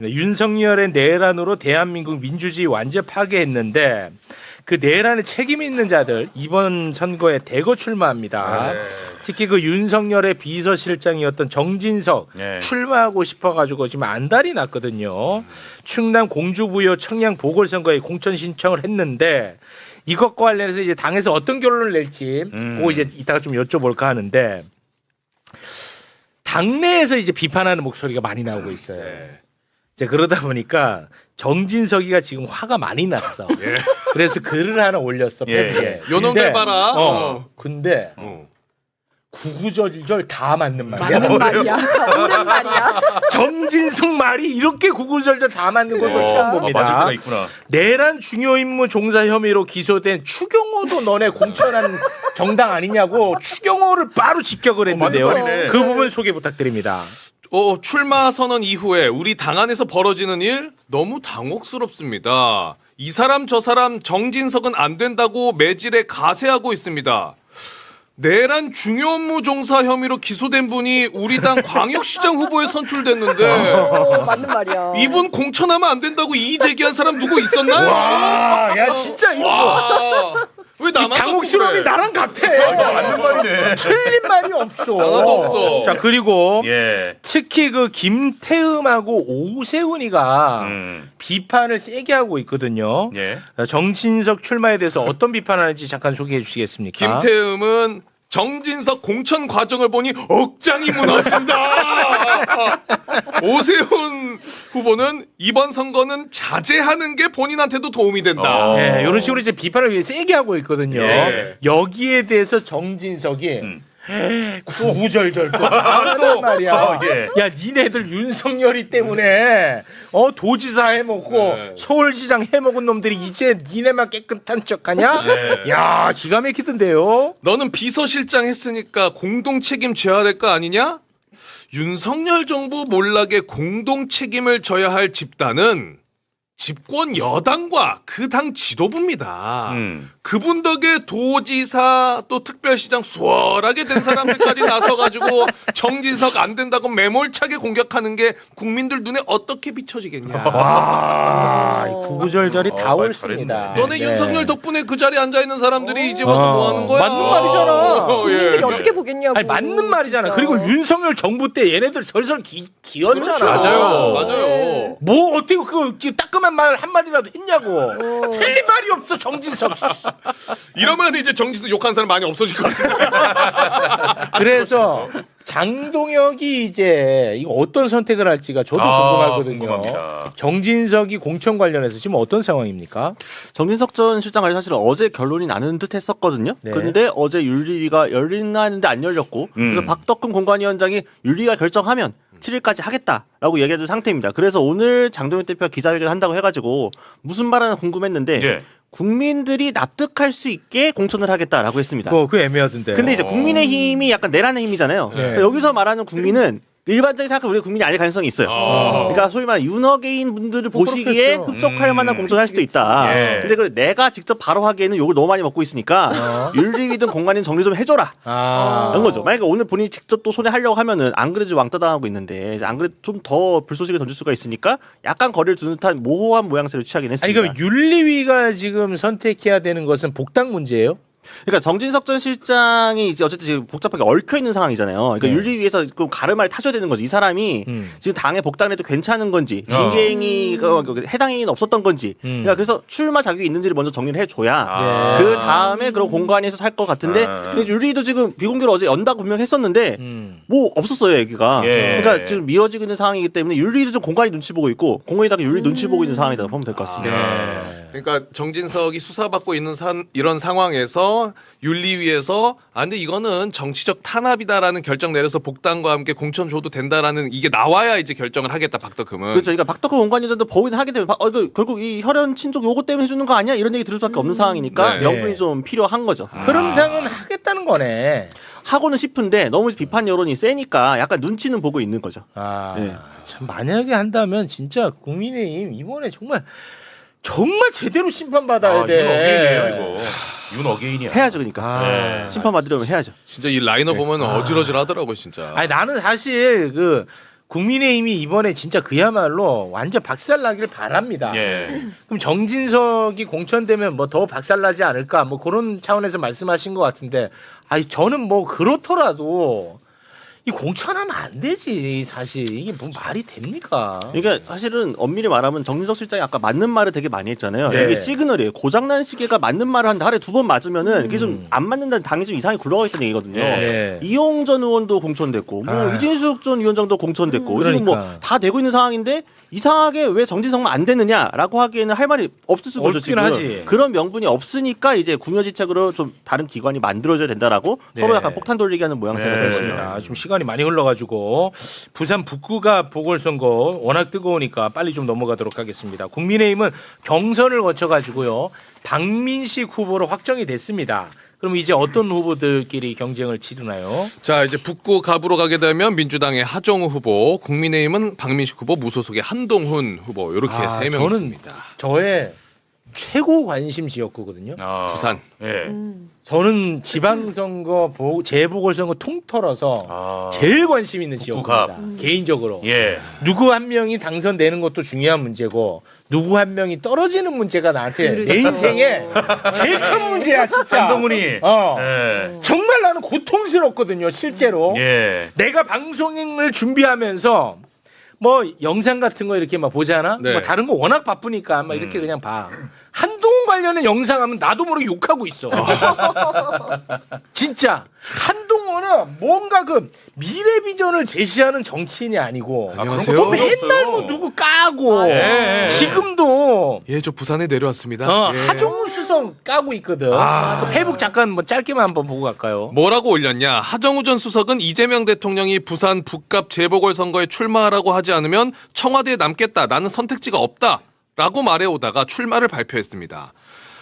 윤석열의 내란으로 대한민국 민주주의 완전 파괴했는데 그 내란에 책임 있는 자들 이번 선거에 대거 출마합니다. 네. 특히 그 윤석열의 비서실장이었던 정진석 출마하고 싶어가지고 지금 안달이 났거든요. 충남 공주부여 청양 보궐선거에 공천 신청을 했는데 이것과 관련해서 이제 당에서 어떤 결론을 낼지 그거 이제 이따가 좀 여쭤볼까 하는데 당내에서 이제 비판하는 목소리가 많이 나오고 있어요. 이제 그러다 보니까 정진석이가 지금 화가 많이 났어. 그래서 글을 하나 올렸어. 팬에. 요놈들 봐라. 근데 구구절절 다 맞는 말이야. 맞는 말이야. 옳은 말이야. 정진석 말이 이렇게 구구절절 다 맞는 걸 처음 봅니다. 맞을 때가 있구나. 내란 중요 임무 종사 혐의로 기소된 추경호도 너네 공천한 정당 아니냐고 추경호를 바로 직격을 했는데요. 맞는 말이네. 그 부분 소개 부탁드립니다. 출마 선언 이후에 우리 당 안에서 벌어지는 일 너무 당혹스럽습니다. 이 사람 저 사람 정진석은 안 된다고 매질에 가세하고 있습니다. 내란 중요 업무 종사 혐의로 기소된 분이 우리 당 광역시장 후보에 선출됐는데 맞는 말이야. 이분 공천하면 안 된다고 이의 제기한 사람 누구 있었나? 와, 야 진짜 이거 와, 왜 나만 당혹스러움이 나랑 같아. 맞는 말이네. 틀린 말이 없어. 하나도 없어. 자 그리고 예. 특히 그 김태흠하고 오세훈이가 비판을 세게 하고 있거든요. 예. 정진석 출마에 대해서 어떤 비판하는지 잠깐 소개해 주시겠습니까? 김태흠은 정진석 공천 과정을 보니 억장이 무너진다. 오세훈 후보는 이번 선거는 자제하는 게 본인한테도 도움이 된다. 네, 이런 식으로 이제 비판을 세게 하고 있거든요. 예. 여기에 대해서 정진석이 구구절절 또 하는 말이야. 예. 야, 니네들 윤석열이 때문에 도지사 해먹고 네. 서울시장 해먹은 놈들이 이제 니네만 깨끗한 척하냐? 네. 야, 기가 막히던데요. 너는 비서실장 했으니까 공동 책임 져야 될 거 아니냐? 윤석열 정부 몰락에 공동 책임을 져야 할 집단은 집권 여당과 그 당 지도부입니다. 그분 덕에 도지사 또 특별시장 수월하게 된 사람들까지 나서가지고 정진석 안 된다고 매몰차게 공격하는 게 국민들 눈에 어떻게 비춰지겠냐. 와, 구구절절이 다 말 옳습니다. 잘했네. 너네 네. 윤석열 덕분에 그 자리에 앉아있는 사람들이 이제 와서 뭐 하는 거야? 맞는 말이잖아. 국민들이 어떻게 보겠냐고. 아니 맞는 말이잖아. 진짜. 그리고 윤석열 정부 때 얘네들 설설 기었잖아. 맞아요. 맞아요. 뭐 어떻게 그 따끔한 말 한마디라도 했냐고. 틀린 말이 없어 정진석. 이러면 이제 정진석 욕하는 사람 많이 없어질 것 같아요. 그래서 장동혁이 이제 이거 어떤 선택을 할지가 저도 궁금하거든요. 궁금합니다. 정진석이 공천 관련해서 지금 어떤 상황입니까? 정진석 전 실장이 사실은 어제 결론이 나는 듯 했었거든요. 네. 근데 어제 윤리위가 열리나 했는데 안 열렸고 그래서 박덕흠 공관위원장이 윤리위가 결정하면 7일까지 하겠다라고 얘기해준 상태입니다. 그래서 오늘 장동혁 대표가 기자회견 한다고 해가지고 무슨 말 하나 궁금했는데 예. 국민들이 납득할 수 있게 공천을 하겠다라고 했습니다. 그거 애매하던데. 근데 이제 국민의힘이 약간 내란의 힘이잖아요. 네. 여기서 말하는 국민은 일반적인 생각하면 우리 국민이 아닐 가능성이 있어요. 그러니까 소위 말하는 윤어게인 분들을 보시기에 그렇겠죠. 흡족할 만한 공천을 할 수도 있다. 예. 근데 그걸 내가 직접 바로 하기에는 욕을 너무 많이 먹고 있으니까 윤리위든 공관위든 정리 좀 해줘라. 그런 거죠. 만약에 오늘 본인이 직접 또 손에 하려고 하면은 안 그래도 왕따 당하고 있는데 안 그래도 좀 더 불쏘시개 던질 수가 있으니까 약간 거리를 두는 듯한 모호한 모양새를 취하긴 아니 했습니다. 그럼 윤리위가 지금 선택해야 되는 것은 복당 문제예요? 그러니까 정진석 전 실장이 이제 어쨌든 지금 복잡하게 얽혀 있는 상황이잖아요. 그러니까 네. 윤리위에서 좀 가르마를 타줘야 되는 거죠. 이 사람이 지금 당에 복당해도 괜찮은 건지, 징계행위 해당 행위는 없었던 건지. 그러니까 그래서 출마 자격이 있는지를 먼저 정리를 해줘야 그 다음에 그런 공관위에서 살 것 같은데 근데 윤리위도 지금 비공개로 어제 연다고 분명히 했었는데 뭐 없었어요 얘기가. 예. 그러니까 지금 미뤄지고 있는 상황이기 때문에 윤리위도 좀 공관위 눈치 보고 있고 공관위다가 윤리 눈치 보고 있는 상황이라고 보면 될 것 같습니다. 그러니까 정진석이 수사받고 있는 이런 상황에서 윤리위에서 근데 이거는 정치적 탄압이다라는 결정 내려서 복당과 함께 공천 줘도 된다라는 이게 나와야 이제 결정을 하겠다 박덕흠은. 그렇죠. 그러니까 박덕흠 원관위원장도 법원 하게 되면 결국 이 혈연 친족 요거 때문에 해주는 거 아니야? 이런 얘기 들을 수밖에 없는 상황이니까 네. 명분이 좀 필요한 거죠. 흐름상은 하겠다는 거네. 하고는 싶은데 너무 비판 여론이 세니까 약간 눈치는 보고 있는 거죠. 네. 참 만약에 한다면 진짜 국민의힘 이번에 정말 제대로 심판받아야 돼. 윤어게인이에요 이거. 윤어게인이야. 해야죠, 그러니까. 네. 심판 받으려면 해야죠. 진짜 이 라인업 보면 어질어질하더라고 진짜. 아니 나는 사실 그 국민의힘이 이번에 진짜 그야말로 완전 박살나길 바랍니다. 예. 그럼 정진석이 공천되면 뭐 더 박살나지 않을까 뭐 그런 차원에서 말씀하신 것 같은데 아니 저는 뭐 그렇더라도 이 공천하면 안 되지 사실 이게 뭐 말이 됩니까? 그러니까 사실은 엄밀히 말하면 정진석 실장이 아까 맞는 말을 되게 많이 했잖아요. 네. 이게 시그널이에요. 고장난 시계가 맞는 말을 하는데 하루에 2번 맞으면은 이게 좀 안 맞는다는 당이 좀 이상하게 굴러가 있다는 얘기거든요. 네. 이용 전 의원도 공천됐고 뭐 아. 이진숙 전 위원장도 공천됐고 지금 뭐 그러니까. 다 되고 있는 상황인데 이상하게 왜 정진석만 안 됐느냐라고 하기에는 할 말이 없을 수가 없죠. 없긴 지금. 하지. 그런 명분이 없으니까 이제 궁여지책으로 좀 다른 기관이 만들어져야 된다라고 네. 서로 약간 폭탄 돌리기 하는 모양새가 네. 되는 거죠. 그렇습니다. 좀 시간이 많이 흘러가지고 부산 북구가 보궐선거 워낙 뜨거우니까 빨리 좀 넘어가도록 하겠습니다. 국민의힘은 경선을 거쳐가지고요 박민식 후보로 확정이 됐습니다. 그럼 이제 어떤 후보들끼리 경쟁을 치르나요? 자, 이제 북구 갑으로 가게 되면 민주당의 하정우 후보, 국민의힘은 박민식 후보, 무소속의 한동훈 후보 이렇게 세 명 저는 있습니다. 저의 최고 관심 지역구거든요. 아, 부산. 예. 저는 지방선거 재보궐선거 통틀어서 아. 제일 관심 있는 북구갑. 지역구입니다. 개인적으로. 예. 누구 한 명이 당선되는 것도 중요한 문제고 누구 한 명이 떨어지는 문제가 나한테 내 인생에 제일 큰 문제야 진짜. 한동훈이. 어. 예. 정말 나는 고통스럽거든요 실제로. 예. 내가 방송을 준비하면서 뭐 영상 같은 거 이렇게 막 보잖아. 네. 뭐 다른 거 워낙 바쁘니까 막 이렇게 그냥 봐. 한동훈 관련된 영상 하면 나도 모르게 욕하고 있어. 진짜 한동훈은 뭔가 그 미래 비전을 제시하는 정치인이 아니고 안녕하세요. 또 맨날 뭐 누구 까고 예. 지금도 예, 저 부산에 내려왔습니다. 예. 하정우 수석 까고 있거든. 아. 그 페이북 잠깐 뭐 짧게만 한번 보고 갈까요? 뭐라고 올렸냐? 하정우 전 수석은 이재명 대통령이 부산 북갑 재보궐선거에 출마하라고 하지 않으면 청와대에 남겠다. 나는 선택지가 없다. 라고 말해오다가 출마를 발표했습니다.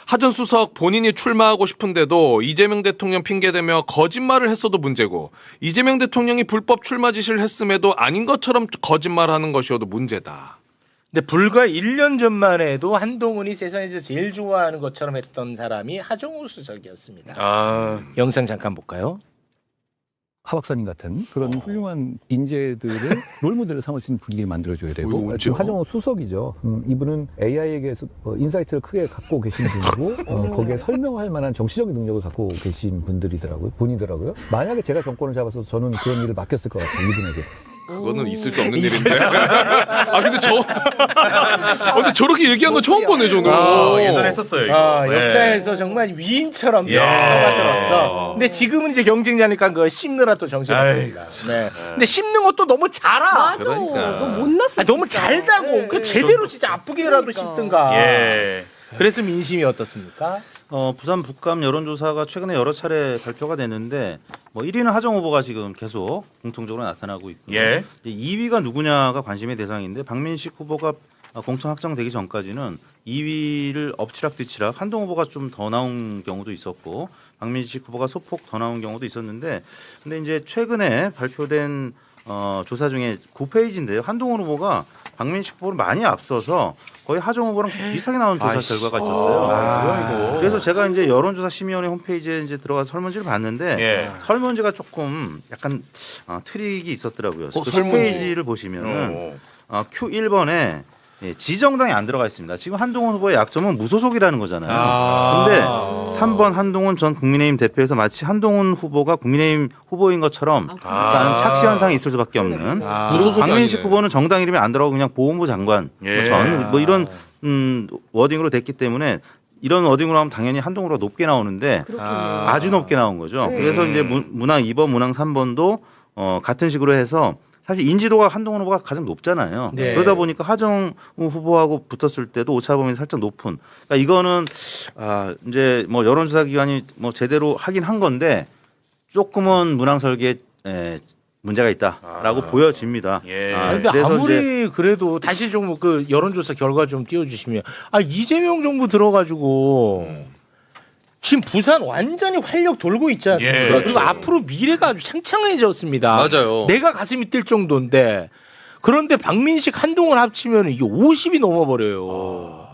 하 전 수석 본인이 출마하고 싶은데도 이재명 대통령 핑계대며 거짓말을 했어도 문제고 이재명 대통령이 불법 출마 지시를 했음에도 아닌 것처럼 거짓말하는 것이어도 문제다. 근데 불과 1년 전만 해도 한동훈이 세상에서 제일 좋아하는 것처럼 했던 사람이 하정우 수석이었습니다. 아. 영상 잠깐 볼까요? 하 박사님 같은 그런 훌륭한 인재들을 롤모델로 삼을 수 있는 분위기를 만들어줘야 되고 뭐죠? 지금 하정우 수석이죠. 이분은 AI에게 인사이트를 크게 갖고 계신 분이고 거기에 설명할 만한 정치적인 능력을 갖고 계신 분이더라고요. 만약에 제가 정권을 잡아서 저는 그런 일을 맡겼을 것 같아요. 이분에게. 그거는 있을 수 없는 일인데. 아 근데 근데 저렇게 얘기한 거 처음 보네 저는. 예전에 했었어요, 이거. 아, 예. 역사에서 정말 위인처럼 예. 떠받들었어. 근데 지금은 이제 경쟁자니까 그거 씹느라 또 정신없습니다. 네. 근데 씹는 것도 너무 잘아. 맞아. 그러니까. 너무 못났어. 아, 너무 진짜. 잘다고. 네. 그 제대로 진짜 아프게라도 그러니까. 씹든가. 예. 그래서 민심이 어떻습니까? 부산 북감 여론조사가 최근에 여러 차례 발표가 됐는데 뭐 1위는 하정 후보가 지금 계속 공통적으로 나타나고 있고요. 예. 2위가 누구냐가 관심의 대상인데 박민식 후보가 공천 확정되기 전까지는 2위를 엎치락뒤치락 한동 후보가 좀 더 나온 경우도 있었고 박민식 후보가 소폭 더 나온 경우도 있었는데 근데 이제 최근에 발표된 조사 중에 9페이지인데요. 한동훈 후보가 박민식 후보를 많이 앞서서 거의 하정 후보랑 비슷하게 나온 조사 결과가 있었어요. 그래서 제가 이제 여론조사 심의위원회 홈페이지에 이제 들어가서 설문지를 봤는데 예. 설문지가 조금 약간 트릭이 있었더라고요. 그 설문지. 10페이지를 보시면은 Q1번에 지정당이 안 들어가 있습니다. 지금 한동훈 후보의 약점은 무소속이라는 거잖아요. 근데 3번 한동훈 전 국민의힘 대표에서 마치 한동훈 후보가 국민의힘 후보인 것처럼 약간 착시 현상이 있을 수밖에 없는 무소속이 박민식 아니네. 후보는 정당 이름이 안 들어가고 그냥 보훈부 장관 예. 뭐 이런 워딩으로 됐기 때문에 이런 워딩으로 하면 당연히 한동훈 후보가 높게 나오는데 그렇군요. 아주 높게 나온 거죠. 그래서 이제 문항 2번, 문항 3번도 같은 식으로 해서 사실 인지도가 한동훈 후보가 가장 높잖아요. 네. 그러다 보니까 하정우 후보하고 붙었을 때도 오차범위 살짝 높은. 그러니까 이거는 이제 뭐 여론조사 기관이 뭐 제대로 하긴 한 건데 조금은 문항 설계에 문제가 있다라고 보여집니다. 예. 근데 그래서 아무리 그래도 다시 좀 그 여론조사 결과 좀 띄워주시면 이재명 정부 들어가지고 지금 부산 완전히 활력 돌고 있지 않습니까? 예, 그리고 그렇죠. 앞으로 미래가 아주 창창해졌습니다. 맞아요. 내가 가슴이 뛸 정도인데 그런데 박민식 한동훈 합치면 이게 50이 넘어버려요.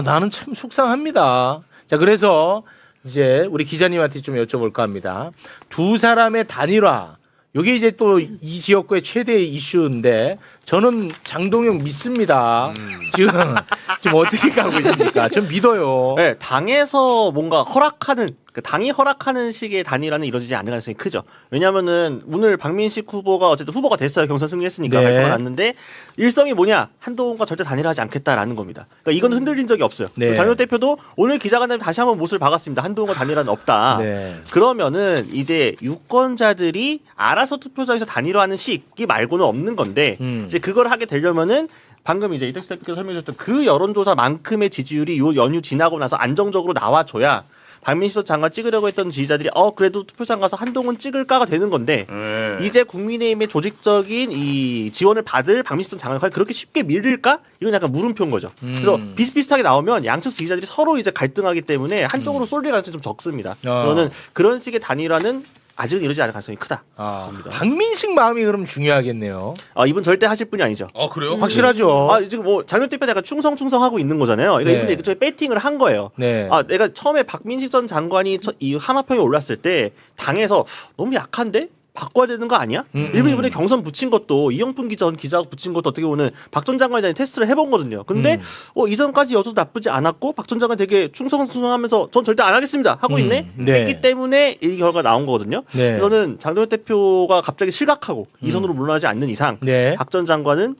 나는 참 속상합니다. 자, 그래서 이제 우리 기자님한테 좀 여쭤볼까 합니다. 두 사람의 단일화 이게 이제 또 이 지역구의 최대 이슈인데 저는 장동영 믿습니다. 지금 어떻게 가고 있습니까? 전 믿어요. 네, 당에서 뭔가 허락하는 당이 허락하는 식의 단일화는 이루어지지 않을 가능성이 크죠. 왜냐하면은 오늘 박민식 후보가 어쨌든 후보가 됐어요. 경선 승리했으니까 네. 발표가 났는데 일성이 뭐냐 한동훈과 절대 단일화하지 않겠다라는 겁니다. 그러니까 이건 흔들린 적이 없어요. 네. 장현 대표도 오늘 기자간담회 다시 한번 못을 박았습니다. 한동훈과 단일화는 없다. 네. 그러면은 이제 유권자들이 알아서 투표장에서 단일화하는 식이 말고는 없는 건데 이제 그걸 하게 되려면은 방금 이제 이택수 대표께서 설명해 주셨던 그 여론조사만큼의 지지율이 요 연휴 지나고 나서 안정적으로 나와줘야 박민식 장관 찍으려고 했던 지지자들이 그래도 투표장 가서 한동훈 찍을까가 되는 건데 이제 국민의힘의 조직적인 이 지원을 받을 박민식 장관을 과연 그렇게 쉽게 밀릴까? 이건 약간 물음표인 거죠. 그래서 비슷비슷하게 나오면 양측 지지자들이 서로 이제 갈등하기 때문에 한쪽으로 쏠릴 가능성이 좀 적습니다. 저는 그런 식의 단일화는 아직은 이루어지지 않을 가능성이 크다. 박민식 마음이 그럼 중요하겠네요. 이분 절대 하실 분이 아니죠. 그래요? 확실하죠. 지금 뭐 장현 대표 약간 충성하고 있는 거잖아요. 그러니까 네. 이분이 일종의 배팅을 한 거예요. 네. 내가 처음에 박민식 전 장관이 이 하마평에 올랐을 때 당에서 너무 약한데? 바꿔야 되는 거 아니야? 일부 이번에 경선 붙인 것도 이영풍 기자가 붙인 것도 어떻게 보면 박 전 장관에 대한 테스트를 해본 거거든요. 근데 이전까지 여줘도 나쁘지 않았고 박 전 장관 되게 충성하면서 전 절대 안 하겠습니다 하고 있네. 네. 했기 때문에 이 결과가 나온 거거든요. 네. 저는 장동현 대표가 갑자기 실각하고 이선으로 물러나지 않는 이상 네. 박 전 장관은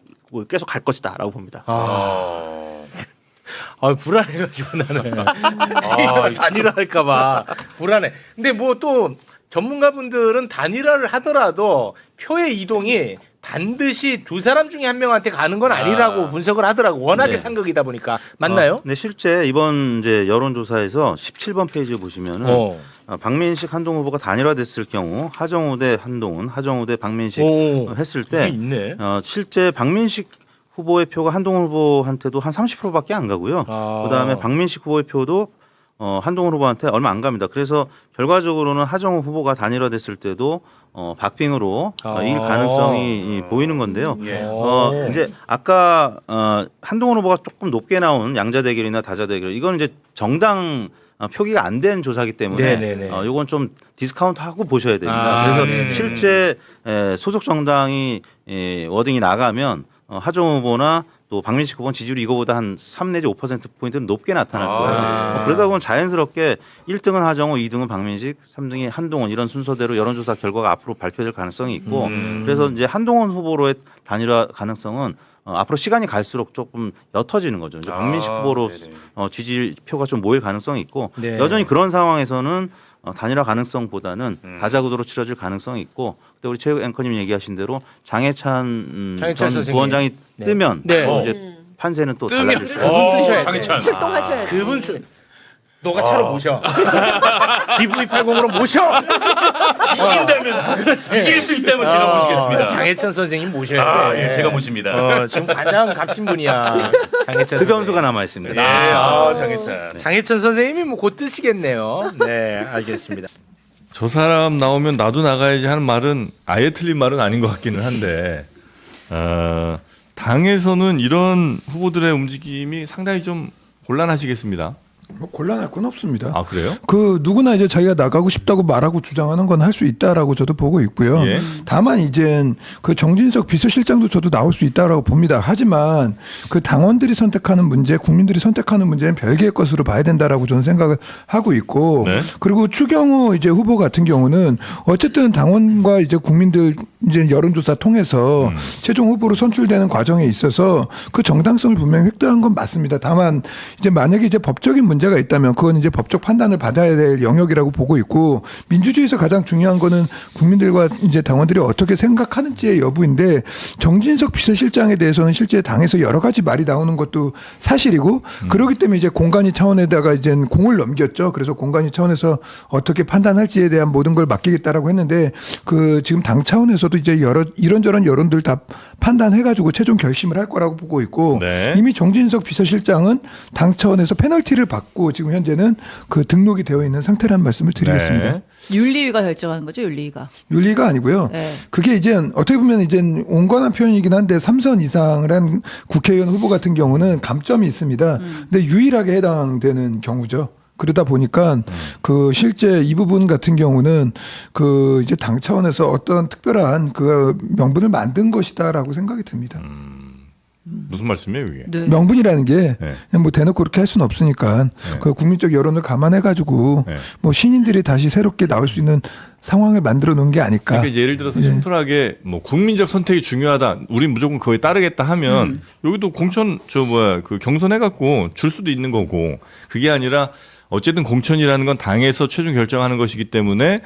계속 갈 것이다라고 봅니다. 불안해가지고 나는 단일화할까봐 불안해. 근데 뭐 또 전문가분들은 단일화를 하더라도 표의 이동이 반드시 두 사람 중에 한 명한테 가는 건 아니라고 분석을 하더라고. 워낙에 네. 상극이다 보니까 맞나요? 네, 실제 이번 이제 여론조사에서 17번 페이지에 보시면은 박민식 한동훈 후보가 단일화됐을 경우 하정우 대 한동훈, 하정우 대 박민식 했을 때 있네. 실제 박민식 후보의 표가 한동훈 후보한테도 한 30%밖에 안 가고요. 그다음에 박민식 후보의 표도 한동훈 후보한테 얼마 안 갑니다. 그래서 결과적으로는 하정우 후보가 단일화됐을 때도 박빙으로 이길 가능성이 보이는 건데요. 이제 아까 한동훈 후보가 조금 높게 나온 양자 대결이나 다자 대결 이건 이제 정당 표기가 안 된 조사기 때문에 이건 좀 디스카운트하고 보셔야 됩니다. 그래서 실제 소속 정당이 워딩이 나가면 하정우 후보나 또 박민식 후보는 지지율이 이거보다 한 3 내지 5%포인트는 높게 나타날 거예요. 그러다 보면 자연스럽게 1등은 하정우, 2등은 박민식, 3등이 한동훈 이런 순서대로 여론조사 결과가 앞으로 발표될 가능성이 있고 그래서 이제 한동훈 후보로의 단일화 가능성은 앞으로 시간이 갈수록 조금 옅어지는 거죠. 이제 박민식 후보로 지지표가 좀 모일 가능성이 있고 여전히 그런 상황에서는 단일화 가능성보다는 다자구도로 치러질 가능성이 있고 그때 우리 최 앵커님 얘기하신 대로 장해찬 전 부원장이 뜨면 이제 판세는 또 달라질 수 있어요. 그분 뜨셔야 돼. 장해찬. 출동하셔야 돼. 그분 너가 차로 모셔. GV80으로 모셔. 이길 수 있다면 제가 모시겠습니다. 장해찬 선생님 모셔야 돼. 예, 제가 모십니다. 지금 가장 값진 분이야. 장해찬 그 변수가 남아 있습니다. 장해찬. 장해찬 선생님이 뭐 곧 뜨시겠네요. 네, 알겠습니다. 저 사람 나오면 나도 나가야지 하는 말은 아예 틀린 말은 아닌 것 같기는 한데 당에서는 이런 후보들의 움직임이 상당히 좀 곤란하시겠습니다. 뭐 곤란할 건 없습니다. 아 그래요? 그 누구나 이제 자기가 나가고 싶다고 말하고 주장하는 건 할 수 있다라고 저도 보고 있고요. 예. 다만 이젠 그 정진석 비서실장도 저도 나올 수 있다라고 봅니다. 하지만 그 당원들이 선택하는 문제, 국민들이 선택하는 문제는 별개의 것으로 봐야 된다라고 저는 생각을 하고 있고, 네. 그리고 추경호 이제 후보 같은 경우는 어쨌든 당원과 이제 국민들 이제 여론조사 통해서 최종 후보로 선출되는 과정에 있어서 그 정당성을 분명히 획득한 건 맞습니다. 다만 이제 만약에 이제 법적인 문제가 있다면 그건 이제 법적 판단을 받아야 될 영역이라고 보고 있고, 민주주의에서 가장 중요한 거는 국민들과 이제 당원들이 어떻게 생각하는지의 여부인데, 정진석 비서실장에 대해서는 실제 당에서 여러 가지 말이 나오는 것도 사실이고, 그렇기 때문에 이제 공간위 차원에다가 이제 공을 넘겼죠. 그래서 공간위 차원에서 어떻게 판단할지에 대한 모든 걸 맡기겠다라고 했는데, 그 지금 당 차원에서도 이제 이런저런 여론들 다 판단해가지고 최종 결심을 할 거라고 보고 있고, 네. 이미 정진석 비서실장은 당 차원에서 페널티를 받고 지금 현재는 그 등록이 되어 있는 상태라는 말씀을 드리겠습니다. 네. 윤리위가 결정하는 거죠, 윤리위가. 윤리가 아니고요. 네. 그게 이제 어떻게 보면 이제 온건한 표현이긴 한데 3선 이상을 한 국회의원 후보 같은 경우는 감점이 있습니다. 근데 유일하게 해당되는 경우죠. 그러다 보니까 그 실제 이 부분 같은 경우는 그 이제 당 차원에서 어떤 특별한 그 명분을 만든 것이다라고 생각이 듭니다. 무슨 말씀이에요, 이게? 네. 명분이라는 게 네. 그냥 뭐 대놓고 그렇게 할 수는 없으니까 그 국민적 여론을 감안해가지고 뭐 신인들이 다시 새롭게 나올 수 있는 상황을 만들어 놓은 게 아닐까. 그러니까 이제 예를 들어서 심플하게 뭐 국민적 선택이 중요하다. 우린 무조건 그거에 따르겠다 하면 여기도 공천 그 경선해갖고 줄 수도 있는 거고 그게 아니라 어쨌든 공천이라는 건 당에서 최종 결정하는 것이기 때문에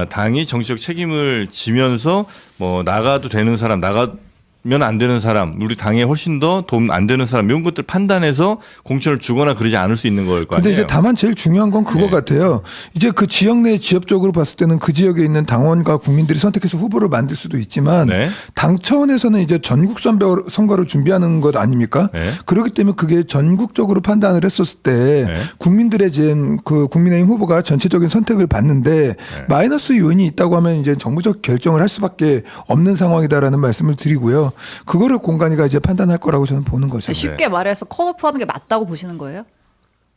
당이 정치적 책임을 지면서 뭐 나가도 되는 사람 나가면 안 되는 사람 우리 당에 훨씬 더 도움 안 되는 사람 이런 것들 판단해서 공천을 주거나 그러지 않을 수 있는 걸 거 아니에요. 근데 이제 다만 제일 중요한 건 그거 같아요. 이제 그 지역 내 지역적으로 봤을 때는 그 지역에 있는 당원과 국민들이 선택해서 후보를 만들 수도 있지만 당 차원에서는 이제 전국 선거를 준비하는 것 아닙니까? 그렇기 때문에 그게 전국적으로 판단을 했었을 때 국민들의 지금 그 국민의힘 후보가 전체적인 선택을 받는데 마이너스 요인이 있다고 하면 이제 정부적 결정을 할 수밖에 없는 상황이다라는 말씀을 드리고요. 그거를 공간이가 이제 판단할 거라고 저는 보는 거죠. 쉽게 말해서 컷오프하는 게 맞다고 보시는 거예요?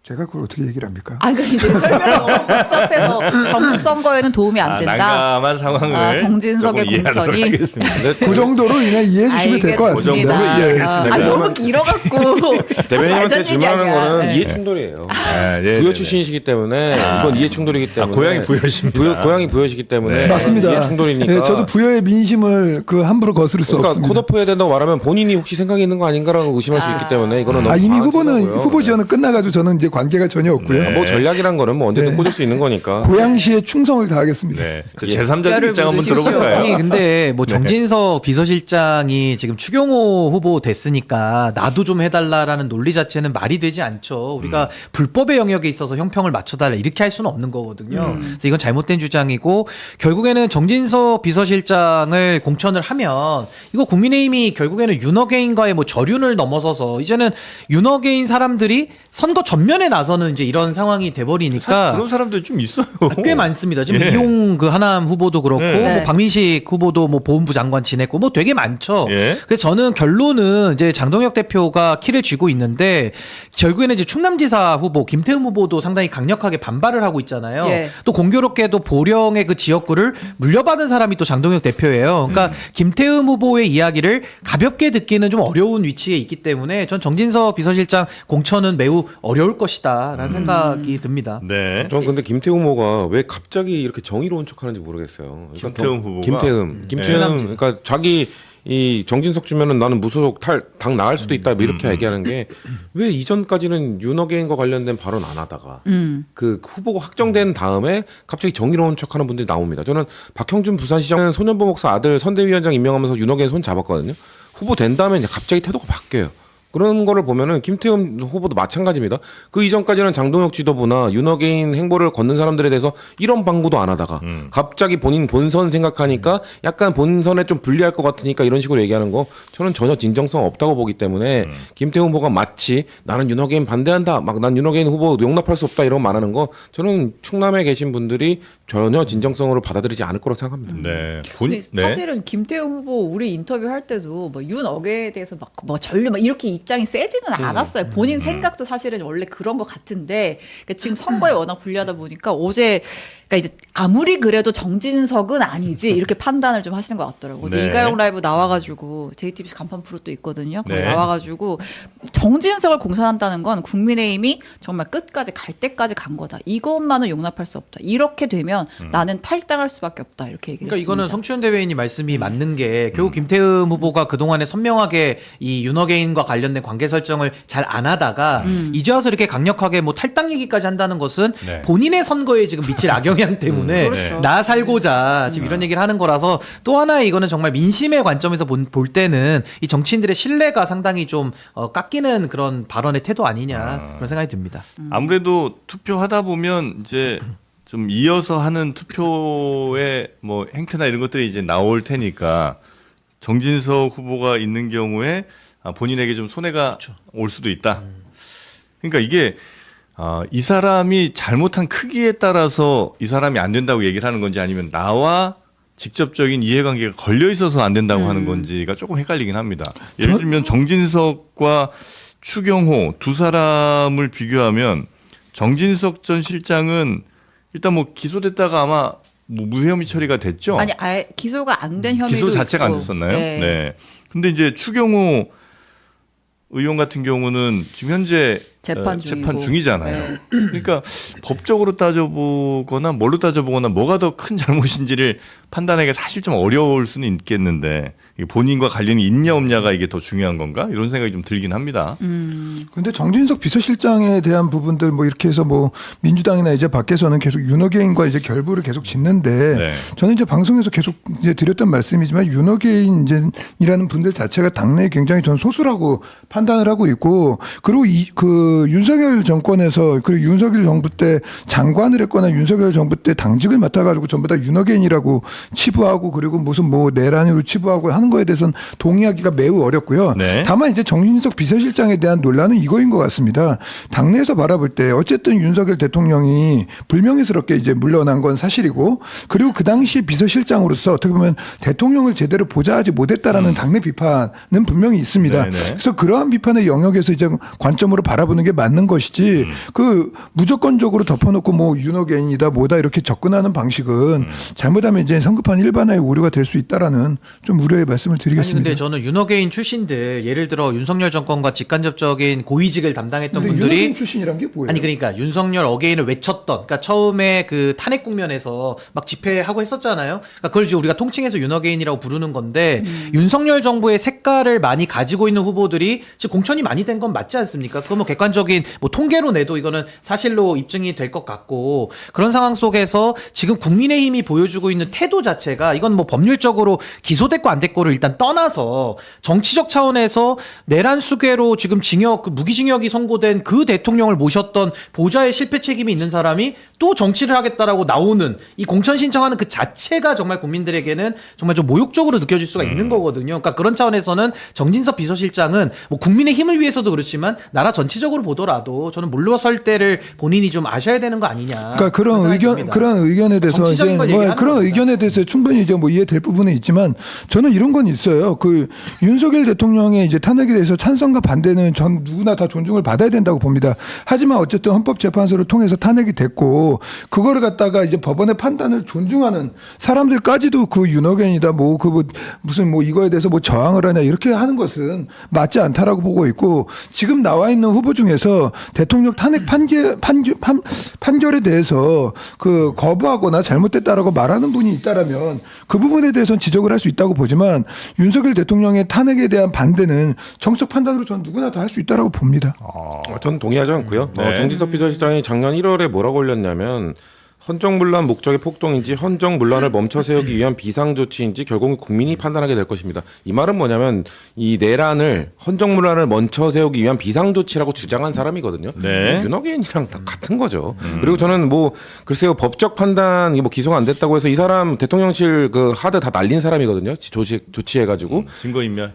제가 그걸 어떻게 얘기를 합니까? 아, 그러니까 이제 설명이 너무 복잡해서 전국 선거에는 도움이 안 된다. 난감한 상황을 정진석의 공천이 그 정도로 그냥 이해해 주시면 될 것 같습니다. 그 정도로 이해하겠습니다. 너무 길어갖고 대변인한테 질문하는 거는 네. 이해 충돌이에요. 네, 부여 출신이시기 때문에 이건 이해 충돌이기 때문에 고향이 부여십니다. 고향이 부여시기 때문에 맞습니다. 이해 충돌이니까. 네, 저도 부여의 민심을 그 함부로 거스를 수 그러니까 없습니다. 컷오프 해야 된다고 말하면 본인이 혹시 생각이 있는 거 아닌가라고 의심할 수 있기 때문에 이거는 너무 이미 강한 후보는 거고요. 후보 지원은 끝나가지고 저는 이제 관계가 전혀 없고요. 뭐 전략이란 거는 뭐 언제든 꽂을 수 있는 거니까. 고양시에 충성을 다하겠습니다. 제3자들 입장 한번 들어볼까요? 아니 근데 뭐 정진석 비서실장이 지금 추경호 후보 됐으니까 나도 좀 해달라라는 논리 자체는 말이 되지 않죠. 우리가 불법의 영역에 있어서 형평을 맞춰달라 이렇게 할 수는 없는 거거든요. 그래서 이건 잘못된 주장이고 결국에는 정진석 비서실장을 공천을 하면 이거 국민의힘이 결국에는 윤어게인과의 뭐 저륜을 넘어서서 이제는 윤어게인 사람들이 선거 전면에 나서는 이제 이런 상황이 돼버리니까 그런 사람들 좀 있어요. 꽤 많습니다. 지금 이용 그 하남 후보도 그렇고 뭐 박민식 후보도 뭐 보훈부 장관 지냈고 뭐 되게 많죠. 그래서 저는 결론은 이제 장동혁 대표가 키를 쥐고 있는데 결국에는 이제 충남지사 후보 김태흠 후보도 상당히 강력하게 반발을 하고 있잖아요. 또 공교롭게도 보령의 그 지역구를 물려받은 사람이 또 장동혁 대표예요. 그러니까 김태흠 후보의 이야기를 가볍게 듣기는 좀 어려운 위치에 있기 때문에 전 정진석 비서실장 공천은 매우 어려울 것이다라는 생각이 듭니다. 네. 전 근데 김태흠 후보가 왜 갑자기 이렇게 정의로운 척하는지 모르겠어요. 김태흠 후보가 김태흠 그러니까 자기 이 정진석 주면은 나는 무소속 당 나갈 수도 있다 이렇게 얘기하는 게 왜 이전까지는 윤어게인과 관련된 발언 안 하다가 그 후보가 확정된 다음에 갑자기 정의로운 척하는 분들이 나옵니다. 저는 박형준 부산시장은 소년보 목사 아들 선대위원장 임명하면서 윤어게인 손 잡았거든요. 후보 된 다음에 갑자기 태도가 바뀌어요. 그런 거를 보면은 김태흠 후보도 마찬가지입니다. 그 이전까지는 장동혁 지도부나 윤어게인 행보를 걷는 사람들에 대해서 이런 방구도 안 하다가 갑자기 본인 본선 생각하니까 약간 본선에 좀 불리할 것 같으니까 이런 식으로 얘기하는 거 저는 전혀 진정성 없다고 보기 때문에 김태흠 후보가 마치 나는 윤어게인 반대한다 막 난 윤어게인 후보 용납할 수 없다 이런 말하는 거 저는 충남에 계신 분들이 전혀 진정성으로 받아들이지 않을 거라고 생각합니다. 네. 근데 사실은 김태흠 후보 우리 인터뷰 할 때도 뭐 윤어게에 대해서 막 뭐 전류 막 이렇게 입장이 세지는 않았어요. 본인 생각도 사실은 원래 그런 것 같은데 그러니까 지금 선거에 워낙 불리하다 보니까 어제 그러니까 이제 아무리 그래도 정진석은 아니지 이렇게 판단을 좀 하시는 것 같더라고요. 어제 이가영 라이브 나와가지고 JTBC 간판 프로도 있거든요. 거기 나와가지고 정진석을 공천한다는 건 국민의힘이 정말 끝까지 갈 때까지 간 거다. 이것만은 용납할 수 없다. 이렇게 되면 나는 탈당할 수밖에 없다. 이렇게 얘기를 그러니까 했습니다. 이거는 성추현 대변인이 말씀이 맞는 게 결국 김태흠 후보가 그동안에 선명하게 이 윤어게인과 관련된 관계 설정을 잘 안 하다가 이제 와서 이렇게 강력하게 뭐 탈당 얘기까지 한다는 것은 본인의 선거에 지금 미칠 악영향 때문에 그렇죠. 나 살고자 지금 이런 얘기를 하는 거라서 또 하나 이거는 정말 민심의 관점에서 볼 때는 이 정치인들의 신뢰가 상당히 좀 깎이는 그런 발언의 태도 아니냐 그런 생각이 듭니다. 아무래도 투표하다 보면 이제 좀 이어서 하는 투표의 뭐 행태나 이런 것들이 이제 나올 테니까 정진석 후보가 있는 경우에 본인에게 좀 손해가 올 수도 있다. 그러니까 이게 이 사람이 잘못한 크기에 따라서 이 사람이 안 된다고 얘기를 하는 건지 아니면 나와 직접적인 이해관계가 걸려 있어서 안 된다고 하는 건지가 조금 헷갈리긴 합니다. 예를 들면 정진석과 추경호 두 사람을 비교하면 정진석 전 실장은 일단 뭐 기소됐다가 아마 뭐 무혐의 처리가 됐죠. 아니, 아예 기소가 안 된 혐의도 기소 자체가 있고. 안 됐었나요? 네. 네. 근데 이제 추경호 의원 같은 경우는 지금 현재 재판 중이잖아요. 네. 그러니까 법적으로 따져보거나 뭘로 따져보거나 뭐가 더 큰 잘못인지를 판단하기가 사실 좀 어려울 수는 있겠는데 본인과 관련이 있냐 없냐가 이게 더 중요한 건가? 이런 생각이 좀 들긴 합니다. 근데 정진석 비서실장에 대한 부분들 뭐 이렇게 해서 뭐 민주당이나 이제 밖에서는 계속 윤호개인과 이제 결부를 계속 짓는데 네. 저는 이제 방송에서 계속 이제 드렸던 말씀이지만 윤호개인 이제이라는 분들 자체가 당내에 굉장히 전 소수라고 판단을 하고 있고 그리고 그 윤석열 정권에서 그리고 윤석열 정부 때 장관을 했거나 윤석열 정부 때 당직을 맡아가지고 전부 다 윤호개인이라고 치부하고 그리고 무슨 뭐 내란으로 치부하고 하는 거에 대해서는 동의하기가 매우 어렵고요. 네. 다만 이제 정진석 비서실장에 대한 논란은 이거인 것 같습니다. 당내에서 바라볼 때 어쨌든 윤석열 대통령이 불명예스럽게 이제 물러난 건 사실이고 그리고 그 당시 비서실장으로서 어떻게 보면 대통령을 제대로 보좌하지 못했다라는 당내 비판은 분명히 있습니다. 네네. 그래서 그러한 비판의 영역에서 이제 관점으로 바라보는 게 맞는 것이지 그 무조건적으로 덮어놓고 뭐 윤호개인이다 뭐다 이렇게 접근하는 방식은 잘못하면 이제 성급한 일반화의 오류가 될 수 있다라는 좀 우려의 말씀을 아니 드리겠습니다. 근데 저는 윤호개인 출신들 예를 들어 윤석열 정권과 직간접적인 고위직을 담당했던 분들이 윤호개인 출신이란 게 뭐예요? 아니 그러니까 윤석열 어게인을 외쳤던 그러니까 처음에 그 탄핵 국면에서 막 집회하고 했었잖아요. 그러니까 그걸 이제 우리가 통칭해서 윤호개인이라고 부르는 건데 윤석열 정부의 색깔을 많이 가지고 있는 후보들이 지금 공천이 많이 된 건 맞지 않습니까? 그거 뭐 객관적인 뭐 통계로 내도 이거는 사실로 입증이 될 것 같고 그런 상황 속에서 지금 국민의힘이 보여주고 있는 태도 자체가 이건 뭐 법률적으로 기소됐고 안 됐고를 일단 떠나서 정치적 차원에서 내란 수괴로 지금 징역 무기징역이 선고된 그 대통령을 모셨던 보좌의 실패 책임이 있는 사람이 또 정치를 하겠다라고 나오는 이 공천 신청하는 그 자체가 정말 국민들에게는 정말 좀 모욕적으로 느껴질 수가 있는 거거든요. 그러니까 그런 차원에서는 정진석 비서실장은 뭐 국민의 힘을 위해서도 그렇지만 나라 전체적으로 보더라도 저는 물러설 때를 본인이 좀 아셔야 되는 거 아니냐. 그러니까 그런 의견에 대해서 이제 정치적인 걸 뭐 얘기하는 그런 겁니다. 의견에 대해서 충분히 이제 뭐 이해될 부분은 있지만 저는 이런 건 있어요. 그 윤석열 대통령의 이제 탄핵에 대해서 찬성과 반대는 전 누구나 다 존중을 받아야 된다고 봅니다. 하지만 어쨌든 헌법재판소를 통해서 탄핵이 됐고 그거를 갖다가 이제 법원의 판단을 존중하는 사람들까지도 그 윤호개인이다 뭐 그 무슨 뭐 이거에 대해서 뭐 저항을 하냐 이렇게 하는 것은 맞지 않다라고 보고 있고 지금 나와 있는 후보 중에서 대통령 탄핵 판결에 대해서 그 거부하거나 잘못됐다라고 말하는 분이 있다라면 그 부분에 대해서는 지적을 할 수 있다고 보지만 윤석열 대통령의 탄핵에 대한 반대는 정책 판단으로 전 누구나 다 할 수 있다라고 봅니다. 저는 동의하지 않고요. 네. 정진석 비서실장이 작년 1월에 뭐라고 올렸냐면 헌정문란 목적의 폭동인지 헌정문란을 멈춰 세우기 위한 비상조치인지 결국은 국민이 판단하게 될 것입니다. 이 말은 뭐냐면 이 내란을 헌정문란을 멈춰 세우기 위한 비상조치라고 주장한 사람이거든요. 네. 윤호개인이랑 다 같은 거죠. 그리고 저는 뭐 글쎄요 법적 판단이 뭐 기소가 안 됐다고 해서 이 사람 대통령실 그 하드 다 날린 사람이거든요. 조치해가지고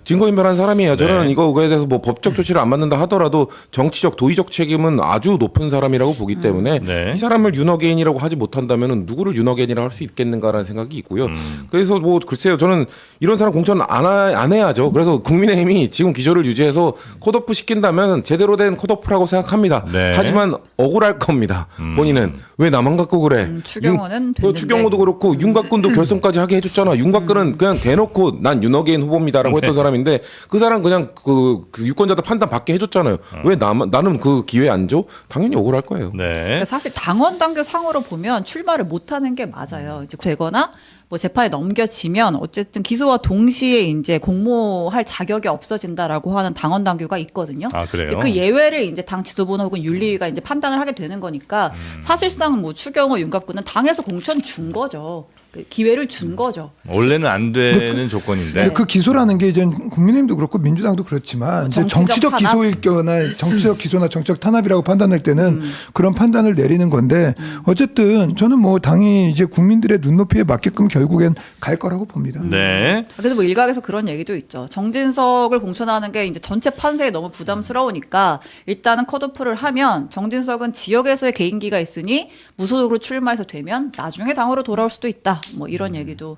증거인멸한 사람이에요. 저는 네. 이거에 대해서 뭐 법적 조치를 안 받는다 하더라도 정치적 도의적 책임은 아주 높은 사람이라고 보기 때문에 네. 이 사람을 윤호개인이라고 하지 못한다면 누구를 윤호개인이라고 할 수 있겠는가라는 생각이 있고요. 그래서 뭐 글쎄요, 저는 이런 사람 공천 안 해야죠. 그래서 국민의힘이 지금 기조를 유지해서 컷오프 시킨다면 제대로 된 컷오프라고 생각합니다. 네. 하지만 억울할 겁니다. 본인은 왜 나만 갖고 그래? 추경호는 됐는데. 추경호도 그렇고 윤곽근도 결선까지 하게 해줬잖아. 윤곽근은 그냥 대놓고 난 윤호개인 후보입니다라고 했던 사람인데 그 사람 그냥 그 유권자들 판단 받게 해줬잖아요. 왜 나는 그 기회 안 줘? 당연히 억울할 거예요. 네. 그러니까 사실 당원 당규 상으로 보면 출마를 못하는 게 맞아요. 이제 되거나 뭐 재판에 넘겨지면 어쨌든 기소와 동시에 이제 공모할 자격이 없어진다라고 하는 당원 당규가 있거든요. 아, 그래요? 그 예외를 이제 당 지도부나 혹은 윤리위가 이제 판단을 하게 되는 거니까 사실상 뭐 추경호, 윤곽근은 당에서 공천 준 거죠. 기회를 준 거죠. 원래는 안 되는 조건인데. 근데 그 기소라는 게 이제 국민의힘도 그렇고 민주당도 그렇지만 이제 정치적 기소일 경우나 정치적 기소나 정치적 탄압이라고 판단할 때는 그런 판단을 내리는 건데 어쨌든 저는 뭐 당이 이제 국민들의 눈높이에 맞게끔 결국엔 갈 거라고 봅니다. 네. 그래서 뭐 일각에서 그런 얘기도 있죠. 정진석을 공천하는 게 이제 전체 판세에 너무 부담스러우니까 일단은 컷오프를 하면 정진석은 지역에서의 개인기가 있으니 무소속으로 출마해서 되면 나중에 당으로 돌아올 수도 있다. 뭐 이런 얘기도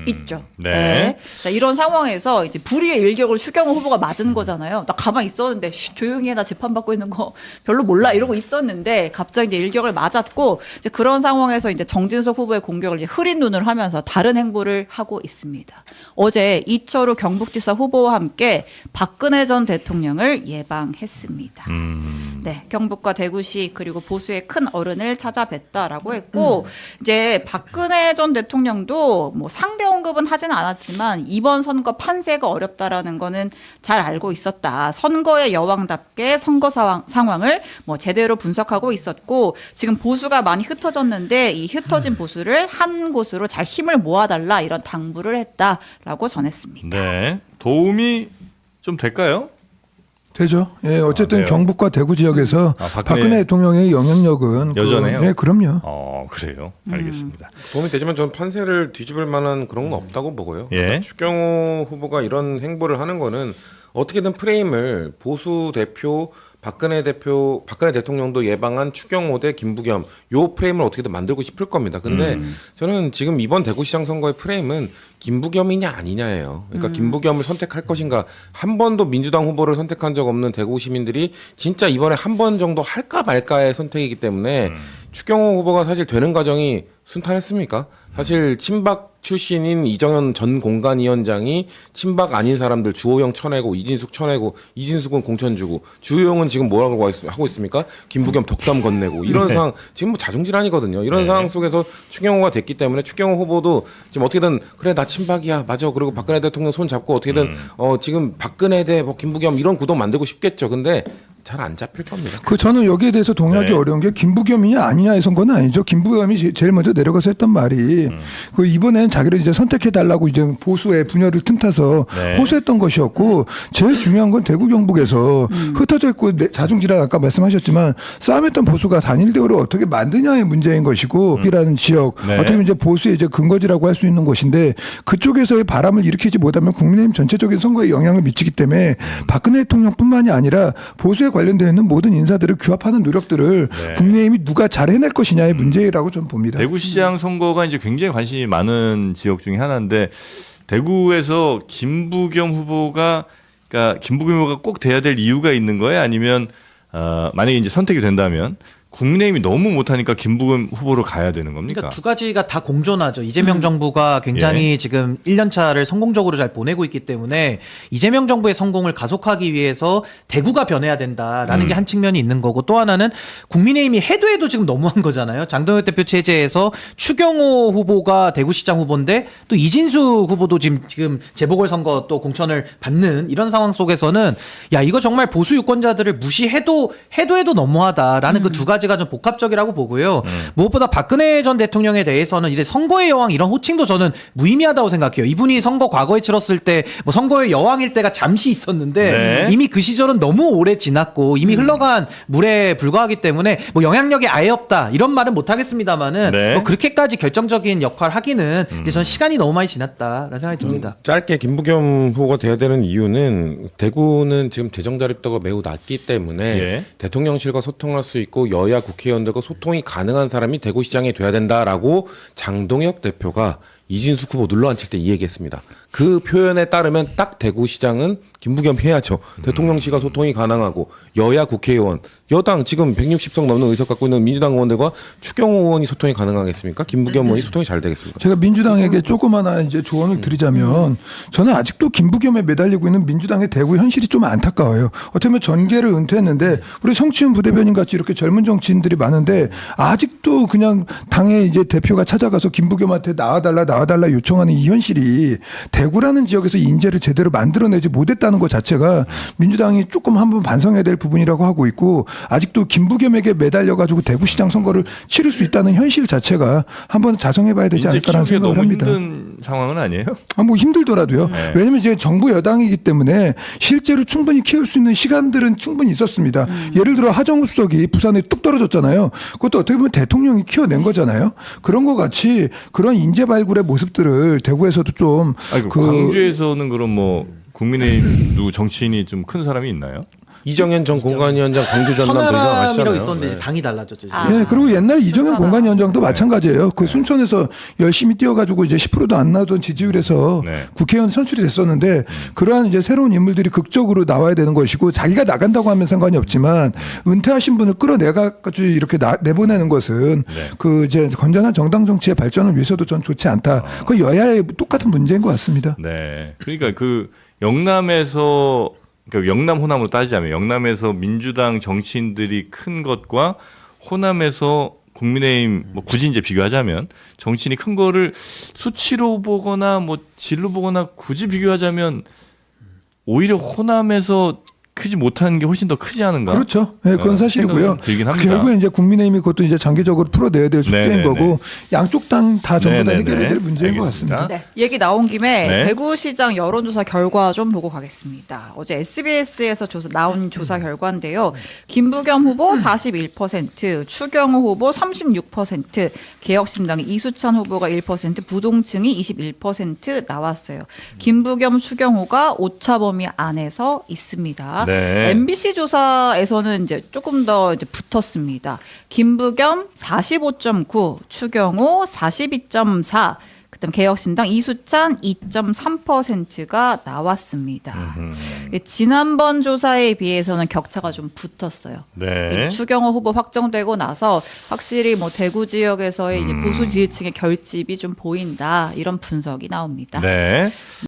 있죠. 네. 자, 이런 상황에서 이제 불의의 일격을 추경호 후보가 맞은 거잖아요. 나 가만히 있었는데 조용히 해, 나 재판받고 있는 거 별로 몰라 이러고 있었는데 갑자기 이제 일격을 맞았고 이제 그런 상황에서 이제 정진석 후보의 공격을 이제 흐린 눈을 하면서 다른 행보를 하고 있습니다. 어제 이철우 경북지사 후보와 함께 박근혜 전 대통령을 예방했습니다. 네, 경북과 대구시 그리고 보수의 큰 어른을 찾아뵀다라고 했고 이제 박근혜 전 대통령도 뭐 상대 언급은 하진 않았지만 이번 선거 판세가 어렵다라는 거는 잘 알고 있었다. 선거의 여왕답게 선거 상황을 뭐 제대로 분석하고 있었고 지금 보수가 많이 흩어졌는데 이 흩어진 보수를 한 곳으로 잘 힘을 모아달라 이런 당부를 했다라고 전했습니다. 네. 도움이 좀 될까요? 되죠. 예, 어쨌든 돼요? 경북과 대구 지역에서 박근혜 대통령의 영향력은 여전해요? 네, 그럼요. 그래요. 알겠습니다. 도움이 되지만 저는 판세를 뒤집을 만한 그런 건 없다고 보고요. 예. 그러니까 추경호 후보가 이런 행보를 하는 거는 어떻게든 프레임을 보수 대표 박근혜 대통령도 예방한 추경호 대 김부겸 요 프레임을 어떻게든 만들고 싶을 겁니다. 근데 저는 지금 이번 대구시장 선거의 프레임은 김부겸이냐 아니냐예요. 그러니까 김부겸을 선택할 것인가. 한 번도 민주당 후보를 선택한 적 없는 대구 시민들이 진짜 이번에 한 번 정도 할까 말까의 선택이기 때문에 추경호 후보가 사실 되는 과정이 순탄했습니까? 사실 친박 출신인 이정현 전 공관위원장이 친박 아닌 사람들 주호영 쳐내고 이진숙 쳐내고 이진숙은 공천 주고 주호영은 지금 뭐라고 하고 있습니까? 김부겸 덕담 건네고 이런 상황 지금 뭐 자중질환이거든요. 이런 상황 속에서 추경호가 됐기 때문에 추경호 후보도 지금 어떻게든 그래 나 친박이야 맞아 그리고 박근혜 대통령 손 잡고 어떻게든 지금 박근혜 대 뭐 김부겸 이런 구도 만들고 싶겠죠. 근데 잘 안 잡힐 겁니다. 저는 여기에 대해서 동의하기 어려운 게 김부겸이냐 아니냐의 선거는 아니죠. 김부겸이 제일 먼저 내려가서 했던 말이 그 이번엔 자기를 이제 선택해달라고 이제 보수의 분열을 틈타서 호소했던 것이었고 제일 중요한 건 대구 경북에서 흩어져 있고 자중질환 아까 말씀하셨지만 싸움했던 보수가 단일 대우를 어떻게 만드냐의 문제인 것이고 이라는 지역 어떻게 보면 이제 보수의 이제 근거지라고 할 수 있는 것인데 그쪽에서의 바람을 일으키지 못하면 국민의힘 전체적인 선거에 영향을 미치기 때문에 박근혜 대통령뿐만이 아니라 보수의 관련되어 있는 모든 인사들을 규합하는 노력들을 국민의힘이 누가 잘 해낼 것이냐의 문제라고 저는 봅니다. 대구시장 선거가 이제 굉장히 관심이 많은 지역 중에 하나인데 대구에서 김부겸 후보가 그러니까 김부겸 후보가 꼭 돼야 될 이유가 있는 거예요? 아니면 만약에 이제 선택이 된다면 국민의힘이 너무 못하니까 김부겸 후보로 가야 되는 겁니까? 그러니까 두 가지가 다 공존하죠. 이재명 정부가 굉장히 지금 1년 차를 성공적으로 잘 보내고 있기 때문에 이재명 정부의 성공을 가속하기 위해서 대구가 변해야 된다라는 게 한 측면이 있는 거고 또 하나는 국민의힘이 해도 지금 너무한 거잖아요. 장동혁 대표 체제에서 추경호 후보가 대구시장 후보인데 또 이진수 후보도 지금 재보궐선거 또 공천을 받는 이런 상황 속에서는 야 이거 정말 보수 유권자들을 무시해도 너무하다라는 그 두 가지 좀 복합적이라고 보고요. 무엇보다 박근혜 전 대통령에 대해서는 이제 선거의 여왕 이런 호칭도 저는 무의미하다고 생각해요. 이분이 선거 과거에 치렀을 때 뭐 선거의 여왕일 때가 잠시 있었는데 이미 그 시절은 너무 오래 지났고 이미 흘러간 물에 불과하기 때문에 뭐 영향력이 아예 없다 이런 말은 못 하겠습니다만은 뭐 그렇게까지 결정적인 역할 하기는 이제 저는 시간이 너무 많이 지났다라는 생각이 듭니다. 짧게 김부겸 후보가 돼야 되는 이유는 대구는 지금 재정 자립도가 매우 낮기 때문에 대통령실과 소통할 수 있고 여야 국회의원들과 소통이 가능한 사람이 대구시장이 돼야 된다라고 장동혁 대표가 이진숙 후보 눌러앉힐 때 이 얘기했습니다. 그 표현에 따르면 딱 대구시장은 김부겸 해야죠. 대통령실과 소통이 가능하고 여야 국회의원, 여당 지금 160석 넘는 의석 갖고 있는 민주당 의원들과 추경호 의원이 소통이 가능하겠습니까? 김부겸 의원이 소통이 잘 되겠습니까? 제가 민주당에게 조금 하나 이제 조언을 드리자면 저는 아직도 김부겸에 매달리고 있는 민주당의 대구 현실이 좀 안타까워요. 어떻게 보면 전계를 은퇴했는데 우리 성치훈 부대변인 같이 이렇게 젊은 정치인들이 많은데 아직도 그냥 당의 이제 대표가 찾아가서 김부겸한테 나와달라 요청하는 이 현실이 대구라는 지역에서 인재를 제대로 만들어내지 못했다는 것 자체가 민주당이 조금 한번 반성해야 될 부분이라고 하고 있고 아직도 김부겸에게 매달려가지고 대구시장 선거를 치를 수 있다는 현실 자체가 한번 자성해봐야 되지 않을까라는 생각을 합니다. 힘든 상황은 아니에요? 뭐 힘들더라도요. 왜냐하면 이제 정부 여당이기 때문에 실제로 충분히 키울 수 있는 시간들은 충분히 있었습니다. 예를 들어 하정우 수석이 부산에 뚝 떨어졌잖아요. 그것도 어떻게 보면 대통령이 키워낸 거잖아요. 그런 것 같이 그런 인재 발굴의 모습들을 대구에서도 좀 광주에서는 그럼 뭐 국민의힘 누구 정치인이 좀 큰 사람이 있나요? 이정현 전 공관위원장 광주 전남 도지사 천하람이라고 아시잖아요. 있었는데 이제 네. 당이 달라졌죠. 예, 그리고 옛날에 이정현 공관위원장도 마찬가지예요. 그 순천에서 열심히 뛰어가지고 이제 10%도 안 나오던 지지율에서 국회의원 선출이 됐었는데 그러한 이제 새로운 인물들이 극적으로 나와야 되는 것이고 자기가 나간다고 하면 상관이 없지만 은퇴하신 분을 끌어내가지고 이렇게 내보내는 것은 그 이제 건전한 정당 정치의 발전을 위해서도 전 좋지 않다. 그 여야의 똑같은 문제인 것 같습니다. 네. 그러니까 그 영남에서 그러니까 영남 호남으로 따지자면 영남에서 민주당 정치인들이 큰 것과 호남에서 국민의힘 뭐 굳이 이제 비교하자면 정치인이 큰 거를 수치로 보거나 뭐 질로 보거나 굳이 비교하자면 오히려 호남에서 크지 못하는 게 훨씬 더 크지 않은가? 그렇죠. 네, 그건 사실이고요. 들긴 합니다. 결국에 이제 국민의힘이 그것도 이제 장기적으로 풀어내야 될 숙제인 네네네. 거고 양쪽 당 다 전부 다 네네네. 해결해야 될 문제인 것 알겠습니다. 같습니다. 네, 얘기 나온 김에 네. 대구시장 여론조사 결과 좀 보고 가겠습니다. 어제 SBS에서 나온 조사 결과인데요. 김부겸 후보 41%, 추경호 후보 36%, 개혁신당 이수찬 후보가 1%, 부동층이 21% 나왔어요. 김부겸, 추경호가 오차 범위 안에서 있습니다. 네. MBC 조사에서는 이제 조금 더 이제 붙었습니다. 김부겸 45.9, 추경호 42.4, 그다음 개혁신당 이수찬 2.3%가 나왔습니다. 지난번 조사에 비해서는 격차가 좀 붙었어요. 네. 추경호 후보 확정되고 나서 확실히 뭐 대구 지역에서의 이제 보수 지지층의 결집이 좀 보인다 이런 분석이 나옵니다. 네.